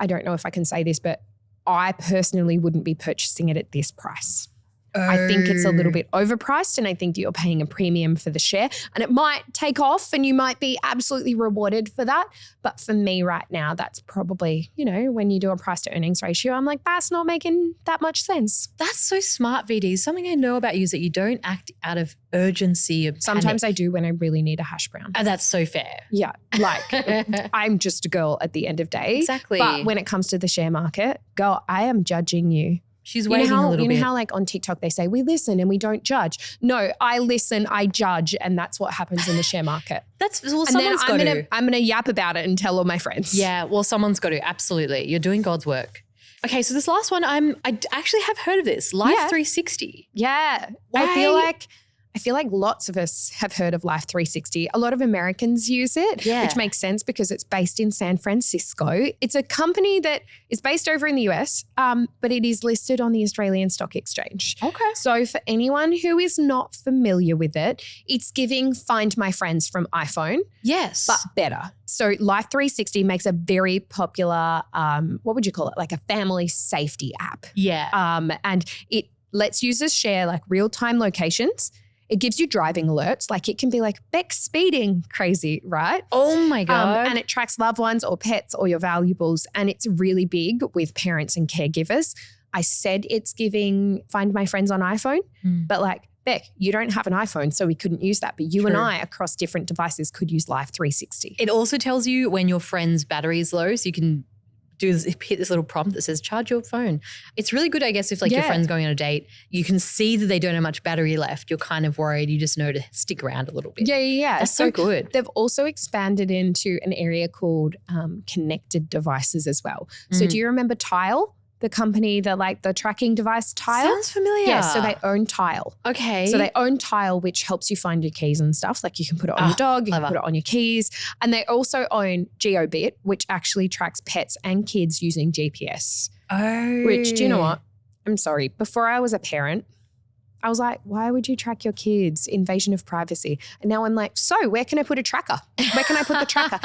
I don't know if I can say this, but I personally wouldn't be purchasing it at this price. I think it's a little bit overpriced, and I think you're paying a premium for the share, and it might take off and you might be absolutely rewarded for that. But for me right now, that's probably, when you do a price to earnings ratio, I'm like, that's not making that much sense. That's so smart, VD. Something I know about you is that you don't act out of urgency or Sometimes I do when I really need a hash brown. And that's so fair. Yeah. Like I'm just a girl at the end of day. Exactly. But when it comes to the share market, girl, I am judging you. She's waiting a little bit. You know how like on TikTok they say we listen and we don't judge. No, I listen, I judge, and that's what happens in the share market. Someone's got to. I'm gonna yap about it and tell all my friends. Yeah, well, someone's got to. Absolutely, you're doing God's work. Okay, so this last one, I actually have heard of this. Life 360. Yeah, Why? I feel like lots of us have heard of Life 360. A lot of Americans use it, which makes sense because it's based in San Francisco. It's a company that is based over in the US, but it is listed on the Australian Stock Exchange. Okay. So for anyone who is not familiar with it, it's giving Find My Friends from iPhone. Yes. But better. So Life 360 makes a very popular, what would you call it? Like a family safety app. Yeah. And it lets users share like real-time locations. It gives you driving alerts. Like it can be like, Beck speeding, crazy, right? Oh my God. And it tracks loved ones or pets or your valuables. And it's really big with parents and caregivers. I said it's giving Find My Friends on iPhone, but like, Beck, you don't have an iPhone, so we couldn't use that. But you and I across different devices could use Life 360. It also tells you when your friend's battery is low, so you can hit this little prompt that says charge your phone. It's really good, I guess, if like your friend's going on a date, you can see that they don't have much battery left. You're kind of worried. You just know to stick around a little bit. Yeah. That's so good. They've also expanded into an area called connected devices as well. So do you remember Tile? The company that like the tracking device Tile? Sounds familiar. Yeah, so they own Tile. Okay. So they own Tile, which helps you find your keys and stuff. Like you can put it on your dog, you can put it on your keys. And they also own GeoBit, which actually tracks pets and kids using GPS. Oh. Which, do you know what? I'm sorry. Before I was a parent, I was like, why would you track your kids? Invasion of privacy. And now I'm like, so where can I put a tracker? Where can I put the tracker?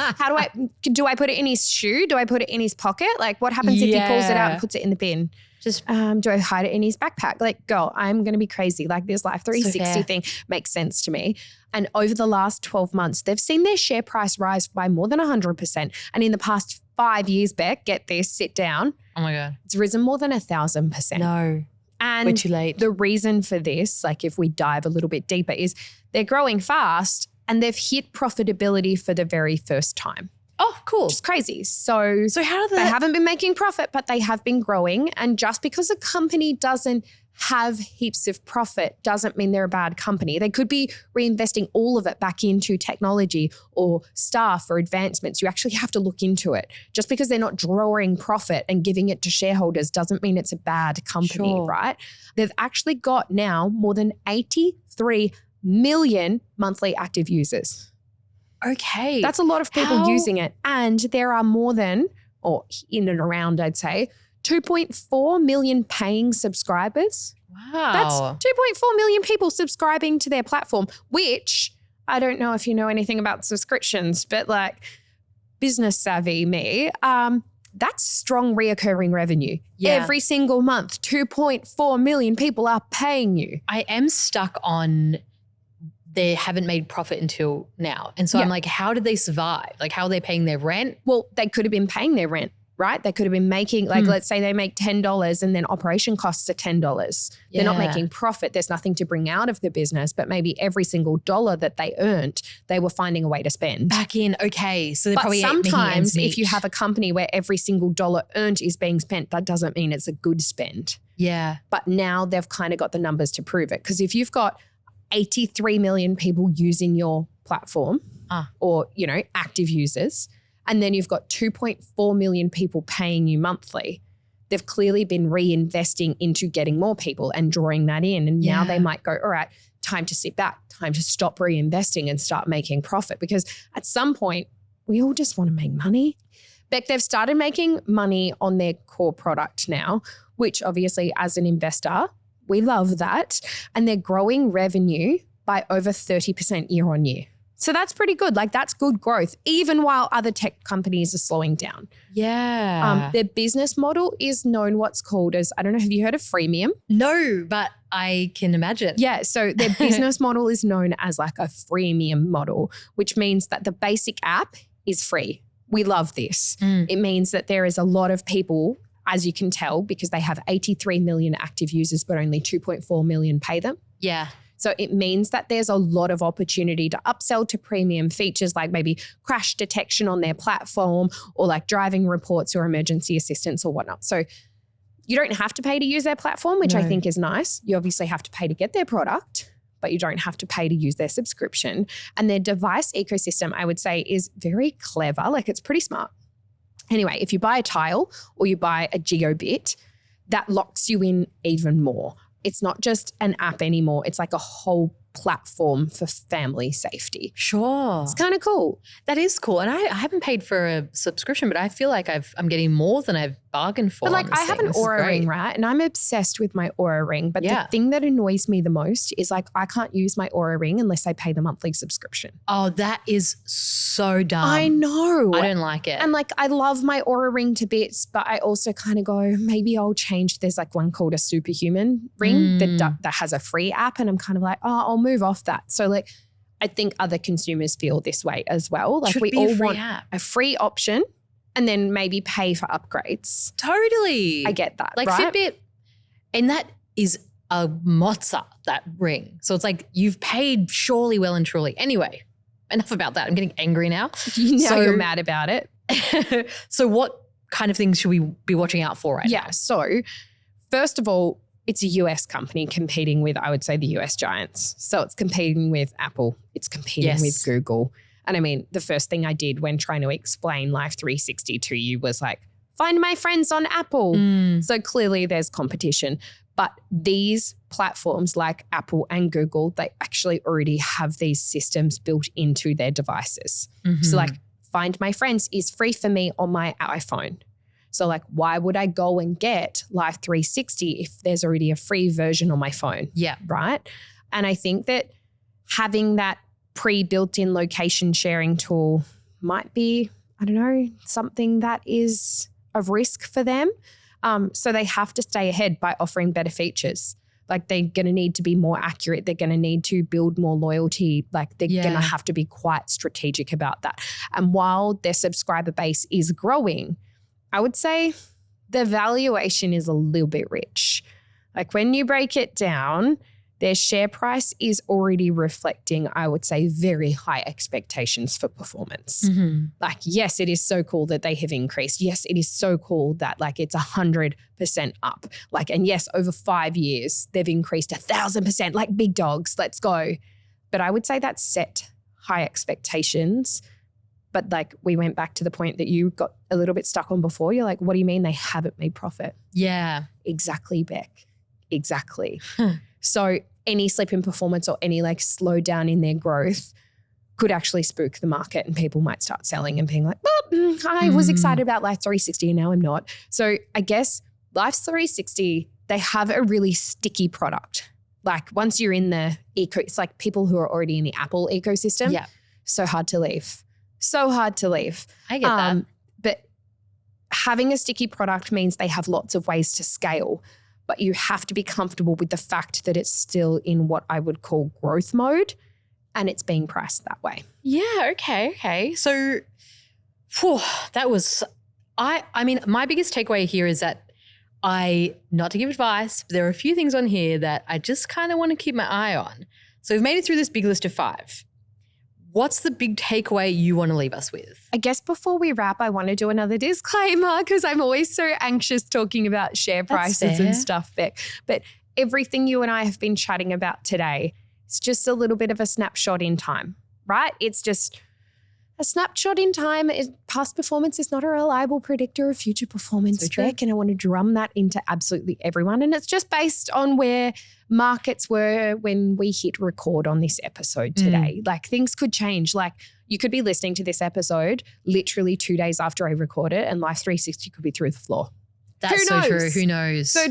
Do I put it in his shoe? Do I put it in his pocket? Like what happens if he pulls it out and puts it in the bin? Just do I hide it in his backpack? Like, girl, I'm going to be crazy. Like this Life 360 thing makes sense to me. And over the last 12 months, they've seen their share price rise by more than 100%. And in the past 5 years, Beck, get this, sit down. Oh my God. It's risen more than 1,000%. No. And we're too late. The reason for this, like if we dive a little bit deeper, is they're growing fast and they've hit profitability for the very first time. Oh, cool. Which is crazy. So how do they haven't been making profit, but they have been growing. And just because a company doesn't have heaps of profit doesn't mean they're a bad company. They could be reinvesting all of it back into technology or staff or advancements. You actually have to look into it. Just because they're not drawing profit and giving it to shareholders doesn't mean it's a bad company, right? They've actually got now more than 83 million monthly active users. Okay. That's a lot of people using it. And there are more than, or in and around, I'd say, 2.4 million paying subscribers. Wow. That's 2.4 million people subscribing to their platform, which I don't know if you know anything about subscriptions, but like business savvy me, that's strong reoccurring revenue. Yeah. Every single month, 2.4 million people are paying you. I am stuck on they haven't made profit until now. And so I'm like, how did they survive? Like how are they paying their rent? Well, they could have been paying their rent. Right? They could have been making, like, let's say they make $10 and then operation costs are $10. They're not making profit. There's nothing to bring out of the business, but maybe every single dollar that they earned, they were finding a way to spend. Back in, okay. So they're probably sometimes if you have a company where every single dollar earned is being spent, that doesn't mean it's a good spend. Yeah. But now they've kind of got the numbers to prove it. Because if you've got 83 million people using your platform or, you know, active users, and then you've got 2.4 million people paying you monthly, they've clearly been reinvesting into getting more people and drawing that in. And now they might go, all right, time to sit back, time to stop reinvesting and start making profit. Because at some point, we all just want to make money. Beck, they've started making money on their core product now, which obviously as an investor, we love that. And they're growing revenue by over 30% year on year. So that's pretty good. Like that's good growth, even while other tech companies are slowing down. Yeah. Their business model is known what's called as, I don't know, have you heard of freemium? No, but I can imagine. Yeah. So their business model is known as like a freemium model, which means that the basic app is free. We love this. It means that there is a lot of people, as you can tell, because they have 83 million active users, but only 2.4 million pay them. Yeah. So it means that there's a lot of opportunity to upsell to premium features like maybe crash detection on their platform or like driving reports or emergency assistance or whatnot. So you don't have to pay to use their platform, which I think is nice. You obviously have to pay to get their product, but you don't have to pay to use their subscription. And their device ecosystem, I would say, is very clever. Like it's pretty smart. Anyway, if you buy a tile or you buy a gigabit, that locks you in even more. It's not just an app anymore. It's like a whole platform for family safety. Sure. It's kind of cool. That is cool. And I haven't paid for a subscription, but I feel like I'm getting more than I've bargained for. But like I have an Oura ring, right? And I'm obsessed with my Oura ring. But the thing that annoys me the most is like I can't use my Oura ring unless I pay the monthly subscription. Oh, that is so dumb. I know. I don't like it. And like I love my Oura ring to bits, but I also kind of go, maybe I'll change. There's like one called a Superhuman ring that has a free app. And I'm kind of like, oh, I'll move off that. So like I think other consumers feel this way as well. Like we all want a free option and then maybe pay for upgrades. Totally. I get that. Like right? Fitbit, and that is a mozza, that ring. So it's like you've paid surely, well and truly. Anyway, enough about that. I'm getting angry now. Now you're mad about it. So what kind of things should we be watching out for right now? So first of all, it's a US company competing with, I would say, the US giants. So it's competing with Apple. It's competing with Google. And I mean, the first thing I did when trying to explain Life 360 to you was like, find my friends on Apple. So clearly there's competition. But these platforms like Apple and Google, they actually already have these systems built into their devices. So like Find My Friends is free for me on my iPhone. So like, why would I go and get Life 360 if there's already a free version on my phone? Yeah. Right? And I think that having that pre-built-in location sharing tool might be, I don't know, something that is of risk for them. So they have to stay ahead by offering better features. Like they're going to need to be more accurate. They're going to need to build more loyalty. Like they're going to have to be quite strategic about that. And while their subscriber base is growing, I would say the valuation is a little bit rich. Like when you break it down, their share price is already reflecting, I would say, very high expectations for performance. Like, yes, it is so cool that they have increased. Yes, it is so cool that like it's 100% up. Like, and yes, over 5 years, they've increased 1,000%, like big dogs, let's go. But I would say that's set high expectations. But like we went back to the point that you got a little bit stuck on before. You're like, what do you mean they haven't made profit? Yeah. Exactly, Beck. Exactly. So any slip in performance or any like slowdown in their growth could actually spook the market and people might start selling and being like, I was excited about Life 360 and now I'm not. So I guess Life 360, they have a really sticky product. Like once you're in the it's like people who are already in the Apple ecosystem. Yeah. So hard to leave. So hard to leave. I get that. But having a sticky product means they have lots of ways to scale, but you have to be comfortable with the fact that it's still in what I would call growth mode and it's being priced that way. Yeah, okay. So that was, I mean, my biggest takeaway here is that not to give advice, but there are a few things on here that I just kind of want to keep my eye on. So we've made it through this big list of 5. What's the big takeaway you want to leave us with? I guess before we wrap, I want to do another disclaimer because I'm always so anxious talking about share prices and stuff, Beck. But everything you and I have been chatting about today is just a little bit of a snapshot in time, right? It's just a snapshot in time. Past performance is not a reliable predictor of future performance, Beck. And I want to drum that into absolutely everyone. And it's just based on where markets were when we hit record on this episode today. Like things could change. Like you could be listening to this episode literally 2 days after I record it and Life 360 could be through the floor. That's so true. Who knows? So,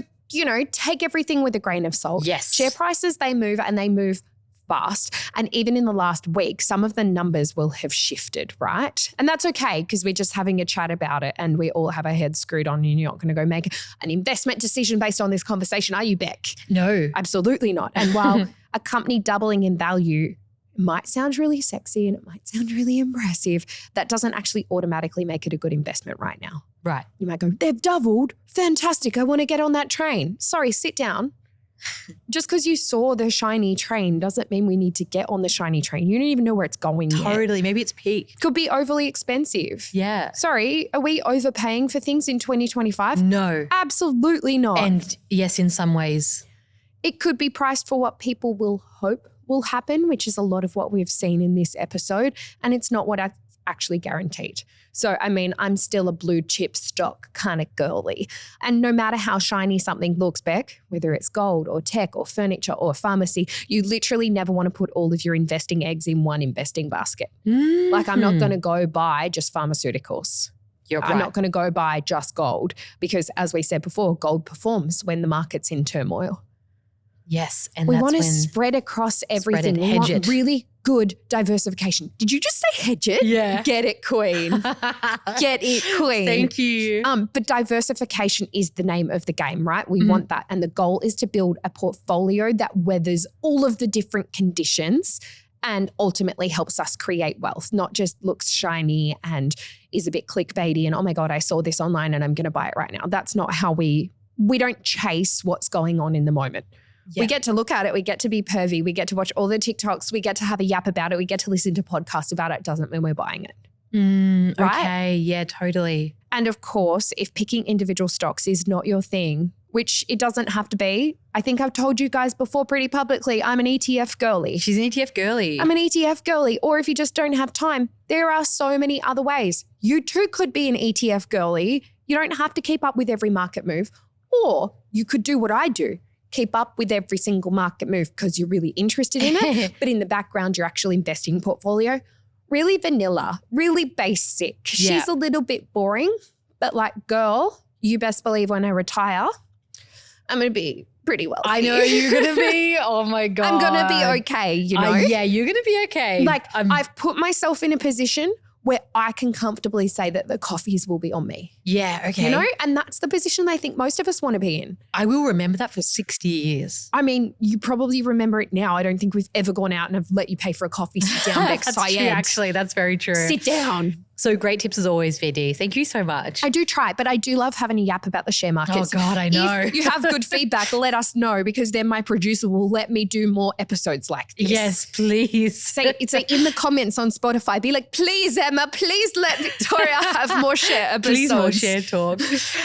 take everything with a grain of salt. Yes. Share prices, they move and they move fast. And even in the last week, some of the numbers will have shifted, right? And that's okay because we're just having a chat about it and we all have our heads screwed on and you're not going to go make an investment decision based on this conversation, are you, Beck? No. Absolutely not. And while a company doubling in value might sound really sexy and it might sound really impressive, that doesn't actually automatically make it a good investment right now. Right. You might go, they've doubled. Fantastic. I want to get on that train. Sorry, sit down. Just because you saw the shiny train doesn't mean we need to get on the shiny train. You don't even know where it's going yet. Totally. Maybe it's peak. Could be overly expensive. Yeah. Sorry, are we overpaying for things in 2025? No. Absolutely not. And yes, in some ways. It could be priced for what people will hope will happen, which is a lot of what we've seen in this episode. And it's not what I actually guaranteed. So, I mean, I'm still a blue chip stock kind of girly. And no matter how shiny something looks, Beck, whether it's gold or tech or furniture or pharmacy, you literally never want to put all of your investing eggs in one investing basket. Mm-hmm. Like I'm not going to go buy just pharmaceuticals. I'm not going to go buy just gold because as we said before, gold performs when the market's in turmoil. Yes. And we that's want to when spread across everything. We hedge want it. really good diversification. Did you just say hedge it? Yeah. Get it, queen. Get it, queen. Thank you. But diversification is the name of the game, right? We want that. And the goal is to build a portfolio that weathers all of the different conditions and ultimately helps us create wealth, not just looks shiny and is a bit clickbaity and, oh my God, I saw this online and I'm going to buy it right now. That's not how we don't chase what's going on in the moment. Yeah. We get to look at it. We get to be pervy. We get to watch all the TikToks. We get to have a yap about it. We get to listen to podcasts about it. Doesn't mean we're buying it. Right? Okay. Yeah, totally. And of course, if picking individual stocks is not your thing, which it doesn't have to be, I think I've told you guys before pretty publicly, I'm an ETF girly. She's an ETF girly. I'm an ETF girly. Or if you just don't have time, there are so many other ways. You too could be an ETF girly. You don't have to keep up with every market move. Or you could do what I do. Keep up with every single market move because you're really interested in it, but in the background, you're actually investing portfolio. Really vanilla, really basic. Yeah. She's a little bit boring, but like, girl, you best believe when I retire, I'm going to be pretty wealthy. I know you're going to be. Oh my God. I'm going to be okay, you know? Yeah, you're going to be okay. Like I've put myself in a position where I can comfortably say that the coffees will be on me. Yeah, okay. You know, and that's the position I think most of us want to be in. I will remember that for 60 years. I mean, you probably remember it now. I don't think we've ever gone out and have let you pay for a coffee. Sit down, Beck That's Syed. true, actually. That's very true. Sit down. So great tips as always, VD. Thank you so much. I do try, but I do love having a yap about the share markets. Oh God, I know. If you have good feedback, let us know because then my producer will let me do more episodes like this. Yes, please. Say in the comments on Spotify, be like, please, Emma, please let Victoria have more share episodes. Please more share talk.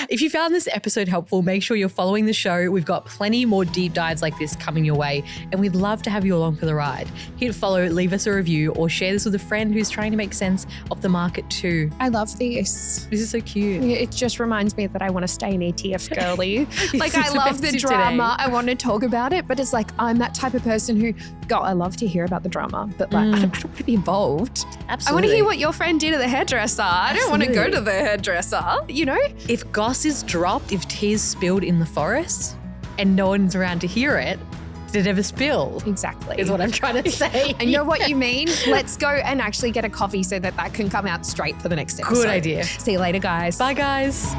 If you found this episode helpful, make sure you're following the show. We've got plenty more deep dives like this coming your way, and we'd love to have you along for the ride. Hit follow, leave us a review, or share this with a friend who's trying to make sense of the market too. I love this. This is so cute. It just reminds me that I want to stay an ETF girly. Like I is love the effective drama. today. I want to talk about it, but it's like I'm that type of person who, God, I love to hear about the drama, but like I don't want to be involved. Absolutely. I want to hear what your friend did at the hairdresser. I don't want to go Absolutely. to the hairdresser, you know? If goss is dropped, if tea's spilled in the forest and no one's around to hear it, did it ever spill? Exactly. Is what I'm trying to say. I know what you mean. Let's go and actually get a coffee so that can come out straight for the next episode. Good idea. See you later, guys. Bye, guys.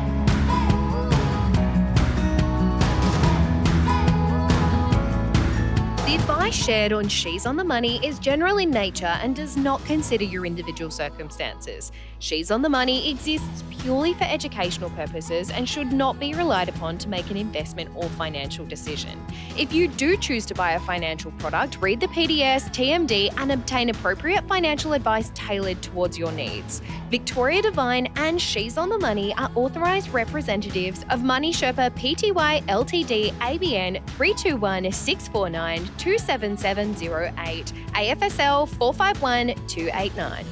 The advice shared on She's on the Money is general in nature and does not consider your individual circumstances. She's on the Money exists purely for educational purposes and should not be relied upon to make an investment or financial decision. If you do choose to buy a financial product, read the PDS, TMD, and obtain appropriate financial advice tailored towards your needs. Victoria Devine and She's on the Money are authorised representatives of Money Sherpa Pty Ltd ABN 321 649 27708 AFSL 451289.